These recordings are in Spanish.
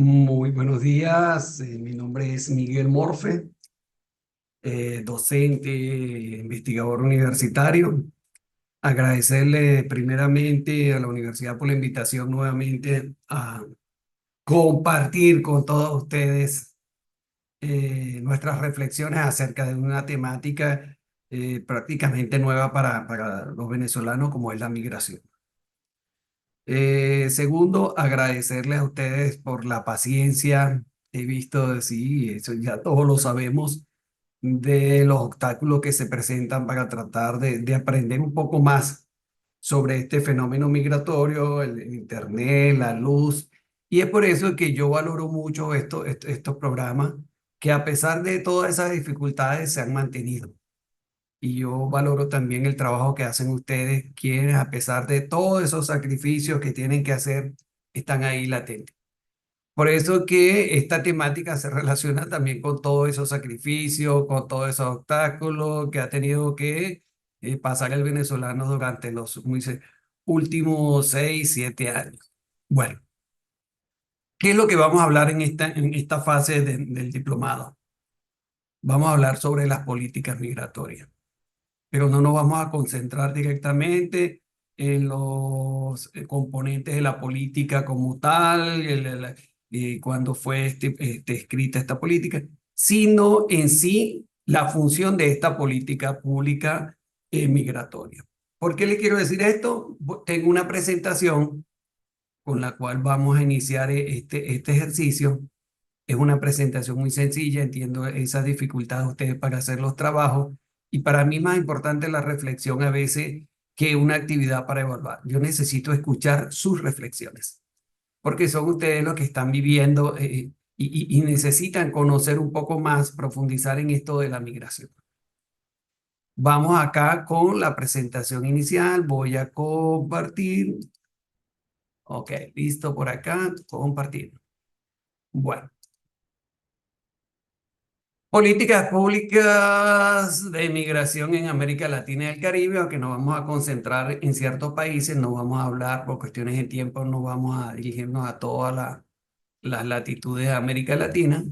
Muy buenos días, mi nombre es Miguel Morfe, docente, investigador universitario. Agradecerle primeramente a la universidad por la invitación nuevamente a compartir con todos ustedes nuestras reflexiones acerca de una temática prácticamente nueva para los venezolanos como es la migración. Segundo, agradecerles a ustedes por la paciencia. He visto, sí, eso ya todos lo sabemos, de los obstáculos que se presentan para tratar de aprender un poco más sobre este fenómeno migratorio, el internet, la luz. Y es por eso que yo valoro mucho estos programas que a pesar de todas esas dificultades se han mantenido. Y yo valoro también el trabajo que hacen ustedes, quienes a pesar de todos esos sacrificios que tienen que hacer, están ahí latentes. Por eso que esta temática se relaciona también con todos esos sacrificios, con todos esos obstáculos que ha tenido que pasar el venezolano durante los últimos 6, 7 años. Bueno, ¿qué es lo que vamos a hablar en esta fase del diplomado? Vamos a hablar sobre las políticas migratorias, pero no nos vamos a concentrar directamente en los componentes de la política como tal, cuando fue escrita esta política, sino en sí la función de esta política pública migratoria. ¿Por qué le quiero decir esto? Tengo una presentación con la cual vamos a iniciar este ejercicio. Es una presentación muy sencilla, entiendo esas dificultades de ustedes para hacer los trabajos y para mí más importante la reflexión a veces que una actividad para evaluar. Yo necesito escuchar sus reflexiones porque son ustedes los que están viviendo y necesitan conocer un poco más, profundizar en esto de la migración. Vamos acá con la presentación inicial, voy a compartir. Ok, listo por acá, compartir. Bueno. Políticas públicas de migración en América Latina y el Caribe, aunque nos vamos a concentrar en ciertos países, no vamos a hablar por cuestiones de tiempo, no vamos a dirigirnos a todas las latitudes de América Latina.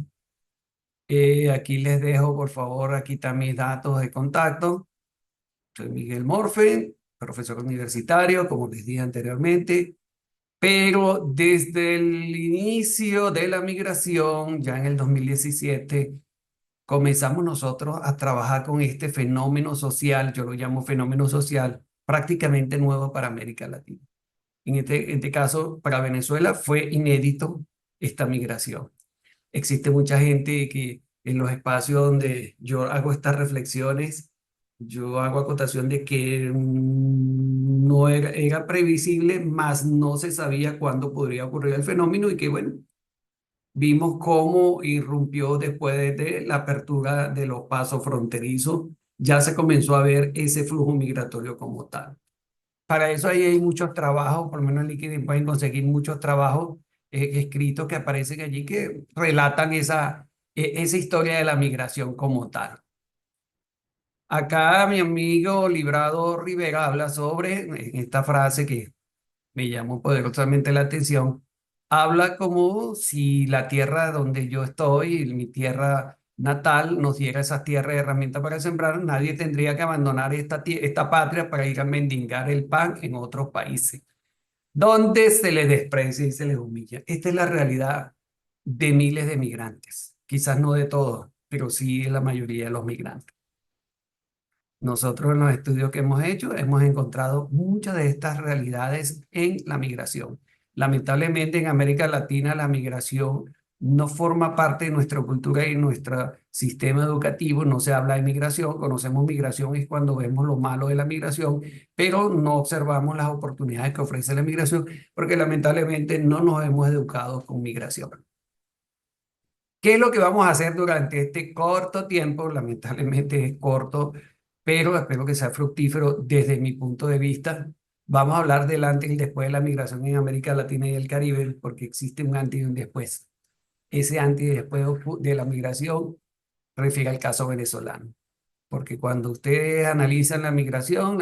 Aquí les dejo, por favor, aquí están mis datos de contacto. Soy Miguel Morfe, profesor universitario, como les dije anteriormente, pero desde el inicio de la migración, ya en el 2017, comenzamos nosotros a trabajar con este fenómeno social, yo lo llamo fenómeno social, prácticamente nuevo para América Latina. En este caso, para Venezuela fue inédito esta migración. Existe mucha gente que en los espacios donde yo hago estas reflexiones, yo hago acotación de que no era previsible, más no se sabía cuándo podría ocurrir el fenómeno y que, bueno, vimos cómo irrumpió después de la apertura de los pasos fronterizos, ya se comenzó a ver ese flujo migratorio como tal. Para eso ahí hay muchos trabajos, por lo menos en LinkedIn pueden conseguir muchos trabajos escritos que aparecen allí que relatan esa historia de la migración como tal. Acá mi amigo Librado Rivera habla sobre esta frase que me llamó poderosamente la atención. Habla como si la tierra donde yo estoy, mi tierra natal, nos diera esa tierra de herramientas para sembrar, nadie tendría que abandonar esta patria para ir a mendigar el pan en otros países, donde se les desprecia y se les humilla. Esta es la realidad de miles de migrantes, quizás no de todos, pero sí de la mayoría de los migrantes. Nosotros en los estudios que hemos hecho hemos encontrado muchas de estas realidades en la migración. Lamentablemente en América Latina la migración no forma parte de nuestra cultura y nuestro sistema educativo, no se habla de migración, conocemos migración es cuando vemos lo malo de la migración, pero no observamos las oportunidades que ofrece la migración porque lamentablemente no nos hemos educado con migración. ¿Qué es lo que vamos a hacer durante este corto tiempo? Lamentablemente es corto, pero espero que sea fructífero desde mi punto de vista. Vamos a hablar del antes y después de la migración en América Latina y el Caribe, porque existe un antes y un después. Ese antes y después de la migración refiere al caso venezolano, porque cuando ustedes analizan la migración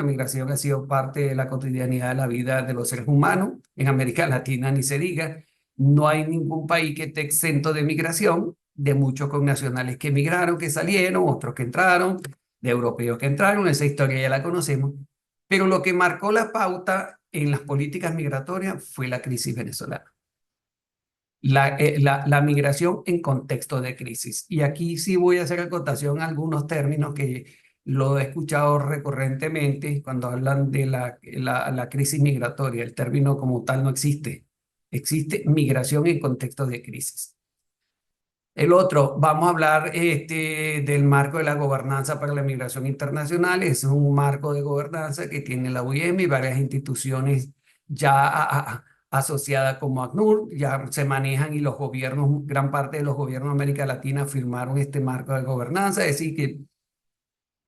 ha sido parte de la cotidianidad de la vida de los seres humanos, en América Latina ni se diga, No hay ningún país que esté exento de migración, de muchos connacionales que emigraron, que salieron, otros que entraron, de europeos que entraron, esa historia ya la conocemos. Pero lo que marcó la pauta en las políticas migratorias fue la crisis venezolana. La migración en contexto de crisis. Y aquí sí voy a hacer acotación a algunos términos que lo he escuchado recurrentemente cuando hablan de la crisis migratoria. El término como tal no existe. Existe migración en contexto de crisis. El otro, vamos a hablar del marco de la gobernanza para la migración internacional. Es un marco de gobernanza que tiene la OIM y varias instituciones ya asociadas como ACNUR. Ya se manejan y los gobiernos, gran parte de los gobiernos de América Latina firmaron este marco de gobernanza, es decir, que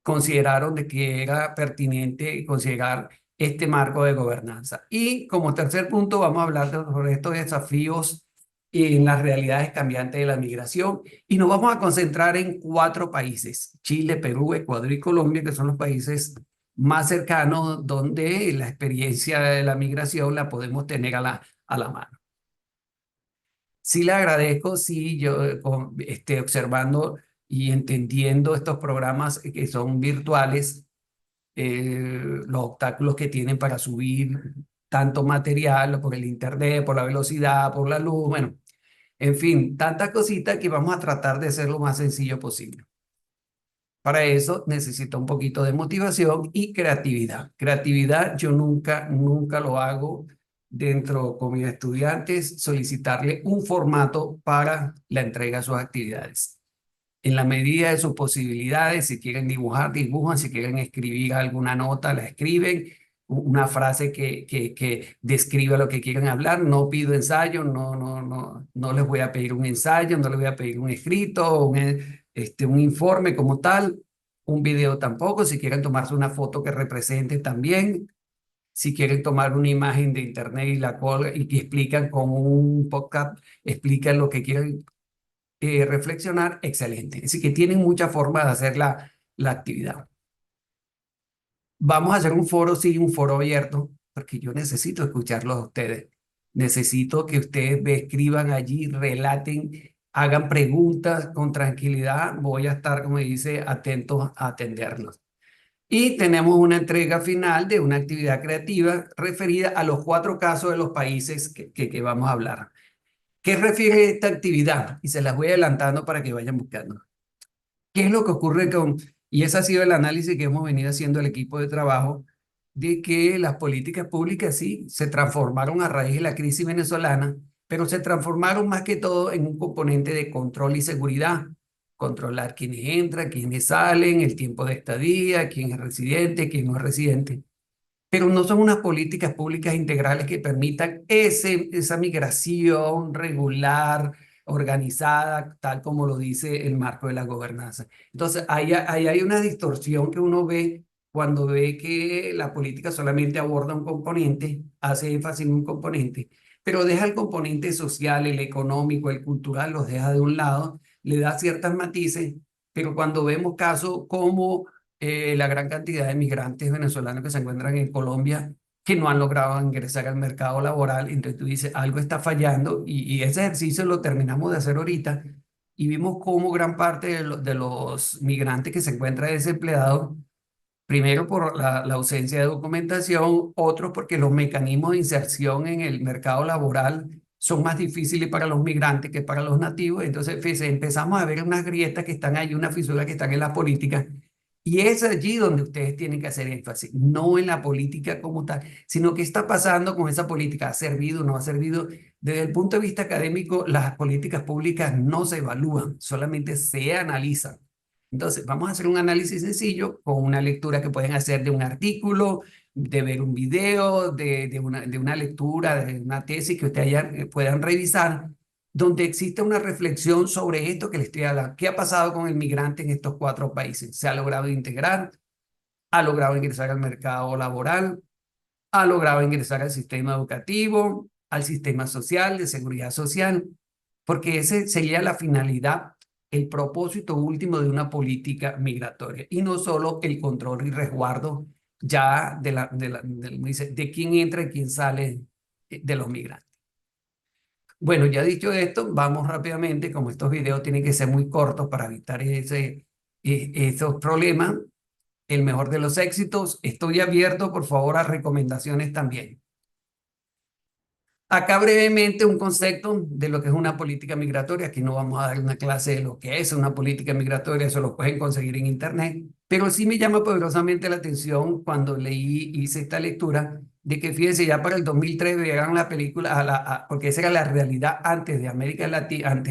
consideraron de que era pertinente considerar este marco de gobernanza. Y como tercer punto, vamos a hablar sobre estos desafíos en las realidades cambiantes de la migración y nos vamos a concentrar en 4 países: Chile, Perú, Ecuador y Colombia, que son los países más cercanos donde la experiencia de la migración la podemos tener a la mano. Sí le agradezco, sí, yo observando y entendiendo estos programas que son virtuales, los obstáculos que tienen para subir tanto material por el internet, por la velocidad, por la luz, bueno, en fin, tantas cositas que vamos a tratar de hacer lo más sencillo posible. Para eso necesito un poquito de motivación y creatividad. Creatividad yo nunca lo hago dentro con mis estudiantes, solicitarle un formato para la entrega de sus actividades. En la medida de sus posibilidades, si quieren dibujar, dibujan, si quieren escribir alguna nota, la escriben, una frase que describa lo que quieren hablar. No pido ensayo, no les voy a pedir un ensayo, no les voy a pedir un escrito, un informe como tal, un video tampoco. Si quieren tomarse una foto que represente también, si quieren tomar una imagen de internet y la colgan y que explican con un podcast, explican lo que quieren reflexionar, excelente. Así que tienen muchas formas de hacer la actividad. Vamos a hacer un foro, sí, un foro abierto, porque yo necesito escucharlos a ustedes. Necesito que ustedes me escriban allí, relaten, hagan preguntas con tranquilidad. Voy a estar, como dice, atentos a atenderlos. Y tenemos una entrega final de una actividad creativa referida a los 4 casos de los países que vamos a hablar. ¿Qué refiere esta actividad? Y se las voy adelantando para que vayan buscando. ¿Qué es lo que ocurre con, y ese ha sido el análisis que hemos venido haciendo el equipo de trabajo, de que las políticas públicas sí se transformaron a raíz de la crisis venezolana, pero se transformaron más que todo en un componente de control y seguridad? Controlar quiénes entran, quiénes salen, el tiempo de estadía, quién es residente, quién no es residente, pero no son unas políticas públicas integrales que permitan esa migración regular, organizada, tal como lo dice el marco de la gobernanza. Entonces, ahí hay una distorsión que uno ve cuando ve que la política solamente aborda un componente, hace énfasis en un componente, pero deja el componente social, el económico, el cultural, los deja de un lado, le da ciertas matices, pero cuando vemos casos como la gran cantidad de migrantes venezolanos que se encuentran en Colombia que no han logrado ingresar al mercado laboral. Entonces tú dices, algo está fallando y ese ejercicio lo terminamos de hacer ahorita y vimos cómo gran parte de los migrantes que se encuentran desempleados, primero por la ausencia de documentación, otros porque los mecanismos de inserción en el mercado laboral son más difíciles para los migrantes que para los nativos. Entonces, fíjense, empezamos a ver unas grietas que están ahí, unas fisuras que están en la política. Y es allí donde ustedes tienen que hacer énfasis, no en la política como tal, sino qué está pasando con esa política. ¿Ha servido o no ha servido? Desde el punto de vista académico, las políticas públicas no se evalúan, solamente se analizan. Entonces, vamos a hacer un análisis sencillo con una lectura que pueden hacer de un artículo, de ver un video, de una lectura, de una tesis que ustedes puedan revisar, donde existe una reflexión sobre esto que les estoy hablando. ¿Qué ha pasado con el migrante en estos 4 países? ¿Se ha logrado integrar? ¿Ha logrado ingresar al mercado laboral? ¿Ha logrado ingresar al sistema educativo, al sistema social, de seguridad social? Porque ese sería la finalidad, el propósito último de una política migratoria y no solo el control y resguardo ya de quién entra y quién sale de los migrantes. Bueno, ya dicho esto, vamos rápidamente, como estos videos tienen que ser muy cortos para evitar esos problemas. El mejor de los éxitos. Estoy abierto, por favor, a recomendaciones también. Acá brevemente un concepto de lo que es una política migratoria. Aquí no vamos a dar una clase de lo que es una política migratoria, eso lo pueden conseguir en internet. Pero sí me llama poderosamente la atención cuando hice esta lectura, de que fíjense, ya para el 2003 vean la película, porque esa era la realidad antes de América Latina,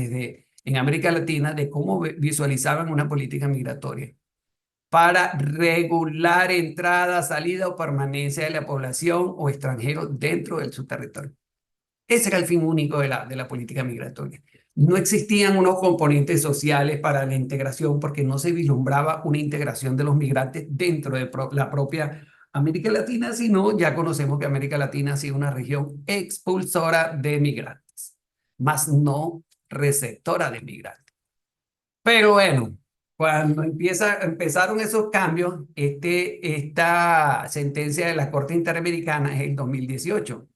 en América Latina, de cómo visualizaban una política migratoria para regular entrada, salida o permanencia de la población o extranjeros dentro de su territorio. Ese era el fin único de la política migratoria. No existían unos componentes sociales para la integración porque no se vislumbraba una integración de los migrantes dentro de la propia América Latina, sino ya conocemos que América Latina ha sido una región expulsora de migrantes, más no receptora de migrantes. Pero bueno, cuando empezaron esos cambios, esta sentencia de la Corte Interamericana es el 2018.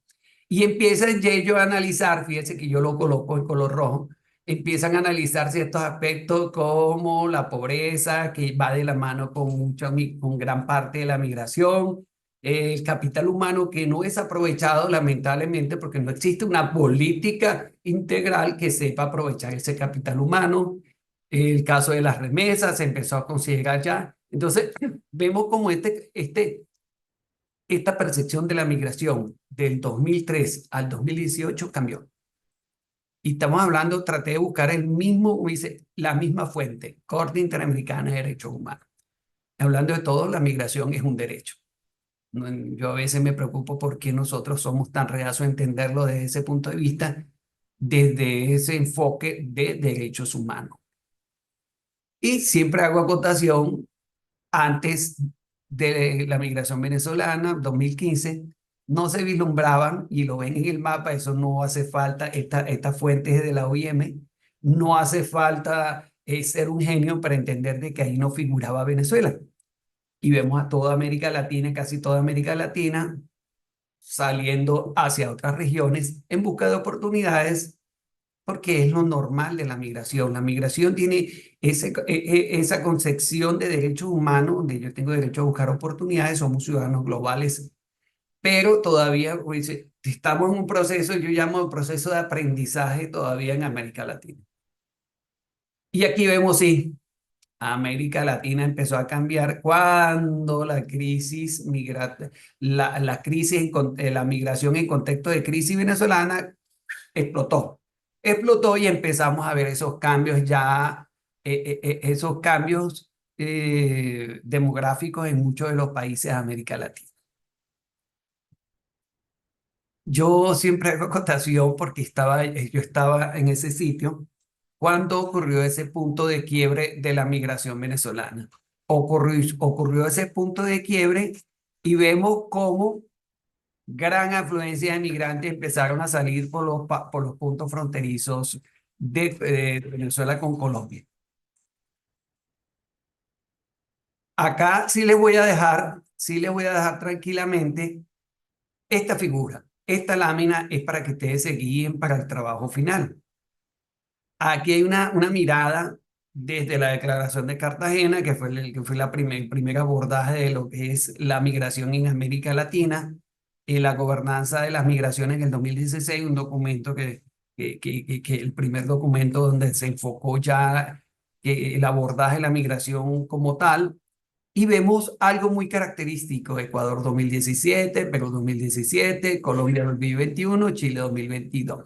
Y empiezan ellos a analizar, fíjense que yo lo coloco en color rojo, empiezan a analizar ciertos aspectos como la pobreza, que va de la mano con, con gran parte de la migración, el capital humano que no es aprovechado lamentablemente porque no existe una política integral que sepa aprovechar ese capital humano. El caso de las remesas se empezó a considerar ya. Entonces, vemos como esta percepción de la migración del 2003 al 2018 cambió. Y estamos hablando, traté de buscar el mismo, dice, la misma fuente, Corte Interamericana de Derechos Humanos. Hablando de todo, la migración es un derecho. Yo a veces me preocupo por qué nosotros somos tan reacios a entenderlo desde ese punto de vista, desde ese enfoque de derechos humanos. Y siempre hago acotación antes de la migración venezolana, 2015, no se vislumbraban, y lo ven en el mapa, eso no hace falta, esta fuente es de la OIM, no hace falta ser un genio para entender de que ahí no figuraba Venezuela. Y vemos a toda América Latina, casi toda América Latina, saliendo hacia otras regiones en busca de oportunidades porque es lo normal de la migración. La migración tiene esa concepción de derechos humanos, donde yo tengo derecho a buscar oportunidades, somos ciudadanos globales, pero todavía pues, estamos en un proceso, yo llamo proceso de aprendizaje todavía en América Latina. Y aquí vemos, sí, América Latina empezó a cambiar cuando la crisis la crisis la migración en contexto de crisis venezolana explotó. Explotó y empezamos a ver esos cambios ya, esos cambios demográficos en muchos de los países de América Latina. Yo siempre hago acotación porque yo estaba en ese sitio cuando ocurrió ese punto de quiebre de la migración venezolana. Ocurrió ese punto de quiebre y vemos cómo gran afluencia de migrantes empezaron a salir por los puntos fronterizos de Venezuela con Colombia. Acá sí les voy a dejar tranquilamente esta figura. Esta lámina es para que ustedes se guíen para el trabajo final. Aquí hay una mirada desde la Declaración de Cartagena, que fue el primer abordaje de lo que es la migración en América Latina, y la gobernanza de las migraciones en el 2016, un documento que el primer documento donde se enfocó ya el abordaje de la migración como tal, y vemos algo muy característico: Ecuador 2017, Perú 2017, Colombia 2021, Chile 2022.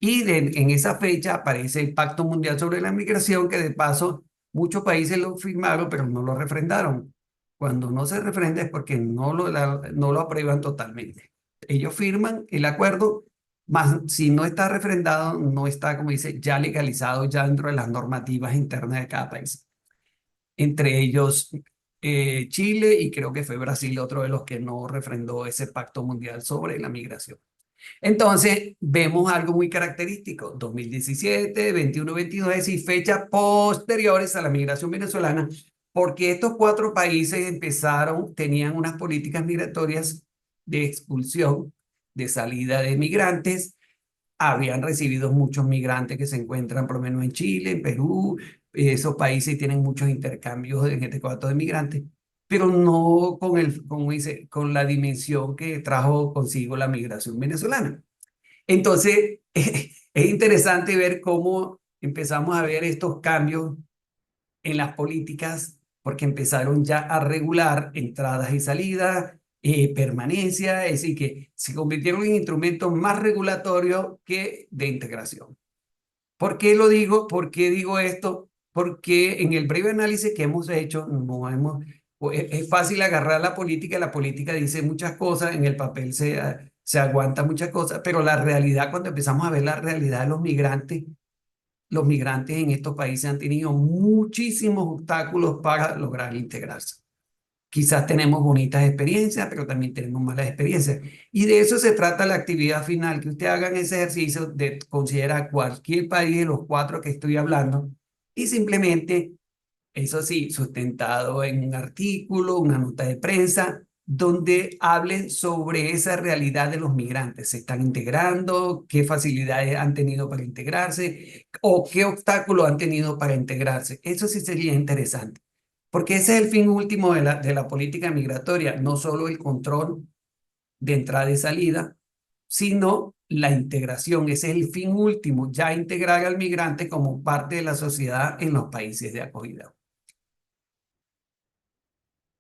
Y en esa fecha aparece el Pacto Mundial sobre la Migración, que de paso muchos países lo firmaron, pero no lo refrendaron. Cuando no se refrenda es porque no lo aprueban totalmente. Ellos firman el acuerdo, mas si no está refrendado, no está, como dice, ya legalizado ya dentro de las normativas internas de cada país. Entre ellos Chile, y creo que fue Brasil otro de los que no refrendó ese Pacto Mundial sobre la Migración. Entonces, vemos algo muy característico: 2017, 21, 22, es decir, fechas posteriores a la migración venezolana, porque estos cuatro países tenían unas políticas migratorias de expulsión, de salida de migrantes, habrían recibido muchos migrantes que se encuentran por lo menos en Chile, en Perú. Esos países tienen muchos intercambios en este cuarto de migrantes, pero no con como dice, con la dimensión que trajo consigo la migración venezolana. Entonces, es interesante ver cómo empezamos a ver estos cambios en las políticas, porque empezaron ya a regular entradas y salidas, permanencia, es decir, que se convirtieron en instrumentos más regulatorios que de integración. ¿Por qué lo digo? ¿Por qué digo esto? Porque en el breve análisis que hemos hecho, no hemos, pues, es fácil agarrar la política dice muchas cosas, en el papel se aguanta muchas cosas, pero la realidad, cuando empezamos a ver la realidad de los migrantes en estos países han tenido muchísimos obstáculos para lograr integrarse. Quizás tenemos bonitas experiencias, pero también tenemos malas experiencias. Y de eso se trata la actividad final, que usted hagan ese ejercicio de considerar cualquier país de los cuatro que estoy hablando y simplemente, eso sí, sustentado en un artículo, una nota de prensa, donde hablen sobre esa realidad de los migrantes. ¿Se están integrando? ¿Qué facilidades han tenido para integrarse? ¿O qué obstáculos han tenido para integrarse? Eso sí sería interesante. Porque ese es el fin último de la política migratoria, no solo el control de entrada y salida, sino la integración. Ese es el fin último, ya integrar al migrante como parte de la sociedad en los países de acogida.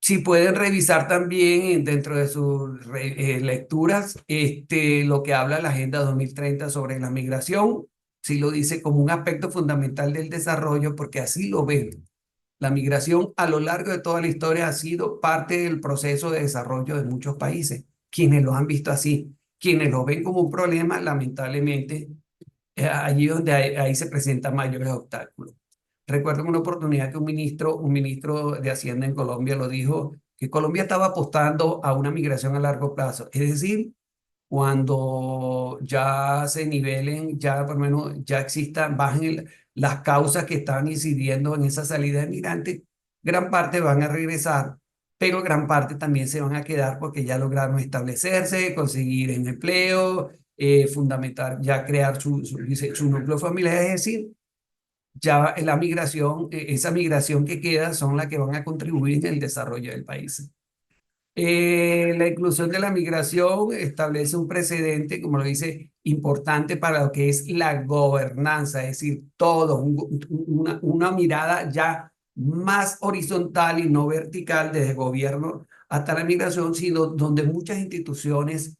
Si pueden revisar también dentro de sus lecturas lo que habla la Agenda 2030 sobre la migración, sí lo dice como un aspecto fundamental del desarrollo, porque así lo ven. La migración a lo largo de toda la historia ha sido parte del proceso de desarrollo de muchos países. Quienes lo han visto así, quienes lo ven como un problema, lamentablemente, allí donde ahí se presentan mayores obstáculos. Recuerdo una oportunidad que un ministro de Hacienda en Colombia lo dijo, que Colombia estaba apostando a una migración a largo plazo. Es decir, cuando ya se nivelen, ya por lo menos ya existan, bajen las causas que están incidiendo en esa salida de migrantes, gran parte van a regresar, pero gran parte también se van a quedar porque ya lograron establecerse, conseguir un empleo, fundamentar, ya crear su núcleo familiar, es decir, ya la migración, esa migración que queda son las que van a contribuir en el desarrollo del país. La inclusión de la migración establece un precedente, como lo dice, importante para lo que es la gobernanza, es decir, todo, una mirada ya más horizontal y no vertical desde gobierno hasta la migración, sino donde muchas instituciones,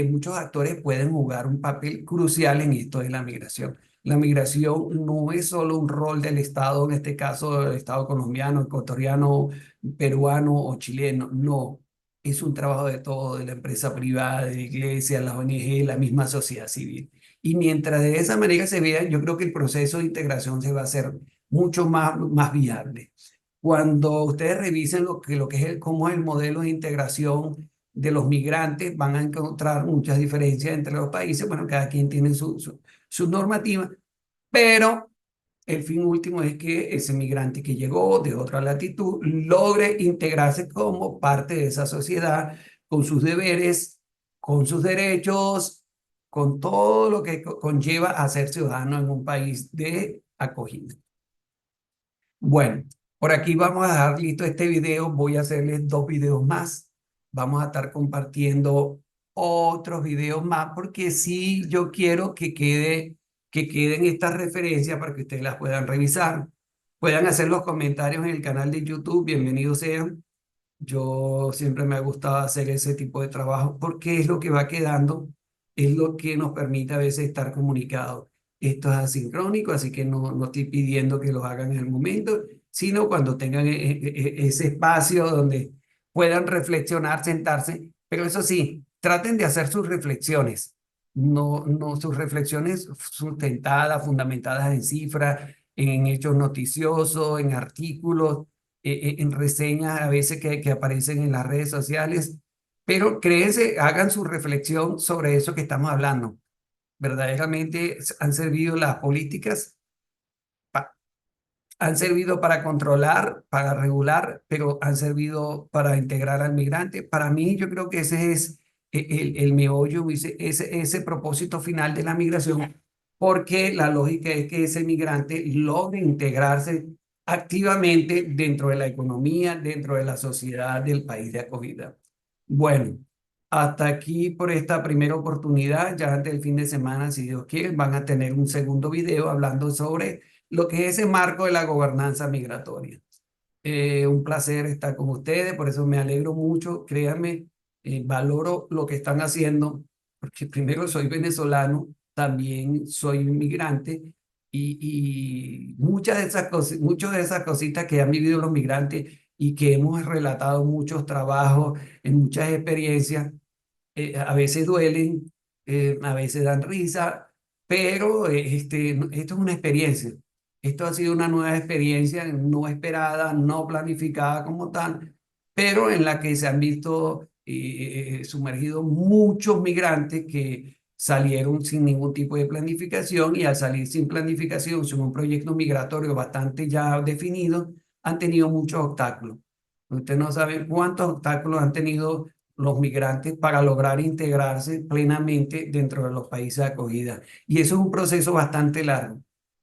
muchos actores pueden jugar un papel crucial en esto de la migración. La migración no es solo un rol del Estado, en este caso del Estado colombiano, ecuatoriano, peruano o chileno, no, es un trabajo de todo, de la empresa privada, de la iglesia, la ONG, la misma sociedad civil. Y mientras de esa manera se vea, yo creo que el proceso de integración se va a hacer mucho más viable. Cuando ustedes revisen lo que es cómo es el modelo de integración de los migrantes, van a encontrar muchas diferencias entre los países. Bueno, cada quien tiene su normativa, pero el fin último es que ese migrante que llegó de otra latitud logre integrarse como parte de esa sociedad, con sus deberes, con sus derechos, con todo lo que conlleva a ser ciudadano en un país de acogida. Bueno, por aquí vamos a dejar listo este video. Voy a hacerles dos videos más. Vamos a estar compartiendo otros videos más porque sí, yo quiero que queden estas referencias para que ustedes las puedan revisar. Puedan hacer los comentarios en el canal de YouTube. Bienvenidos sean. Yo siempre me ha gustado hacer ese tipo de trabajo porque es lo que va quedando, es lo que nos permite a veces estar comunicados. Esto es asincrónico, así que no estoy pidiendo que lo hagan en el momento, sino cuando tengan ese espacio donde puedan reflexionar, sentarse, pero eso sí, traten de hacer sus reflexiones, no sus reflexiones sustentadas, fundamentadas en cifras, en hechos noticiosos, en artículos, en reseñas a veces que aparecen en las redes sociales, pero créense, hagan su reflexión sobre eso que estamos hablando. Verdaderamente han servido las políticas, han servido para controlar, para regular, pero han servido para integrar al migrante. Para mí, yo creo que ese es el meollo, ese propósito final de la migración, porque la lógica es que ese migrante logre integrarse activamente dentro de la economía, dentro de la sociedad del país de acogida. Bueno, hasta aquí por esta primera oportunidad. Ya antes del fin de semana, si Dios quiere, van a tener un segundo video hablando sobre lo que es ese marco de la gobernanza migratoria. Un placer estar con ustedes, por eso me alegro mucho, créanme, valoro lo que están haciendo, porque primero soy venezolano, también soy inmigrante y muchas de esas cositas que han vivido los migrantes y que hemos relatado muchos trabajos, en muchas experiencias, a veces duelen, a veces dan risa, pero esto es una experiencia. Esto ha sido una nueva experiencia no esperada, no planificada como tal, pero en la que se han visto sumergidos muchos migrantes que salieron sin ningún tipo de planificación y al salir sin planificación, sin un proyecto migratorio bastante ya definido, han tenido muchos obstáculos. Usted no sabe cuántos obstáculos han tenido los migrantes para lograr integrarse plenamente dentro de los países de acogida. Y eso es un proceso bastante largo.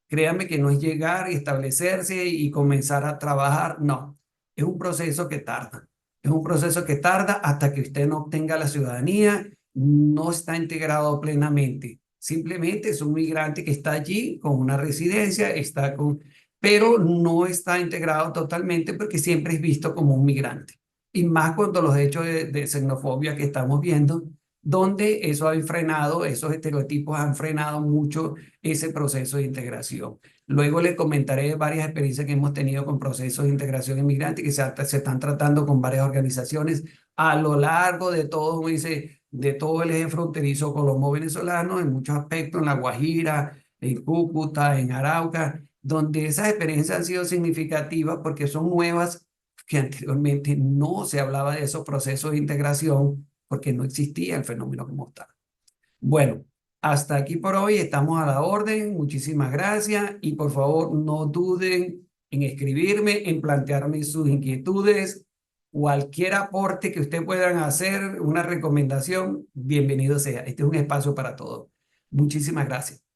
Créanme que no es llegar y establecerse y comenzar a trabajar, no, es un proceso que tarda. Es un proceso que tarda hasta que usted no obtenga la ciudadanía, no está integrado plenamente. Simplemente es un migrante que está allí con una residencia, pero no está integrado totalmente porque siempre es visto como un migrante y más cuando los hechos de xenofobia que estamos viendo, donde eso ha frenado, esos estereotipos han frenado mucho ese proceso de integración. Luego le comentaré varias experiencias que hemos tenido con procesos de integración inmigrante que se están tratando con varias organizaciones a lo largo de todo, como dice, de todo el eje fronterizo colombo-venezolano, en muchos aspectos, en La Guajira, en Cúcuta, en Arauca, donde esas experiencias han sido significativas porque son nuevas que anteriormente no se hablaba de esos procesos de integración porque no existía el fenómeno como tal. Bueno, hasta aquí por hoy, estamos a la orden. Muchísimas gracias y por favor no duden en escribirme, en plantearme sus inquietudes, cualquier aporte que ustedes puedan hacer, una recomendación, bienvenido sea. Este es un espacio para todos. Muchísimas gracias.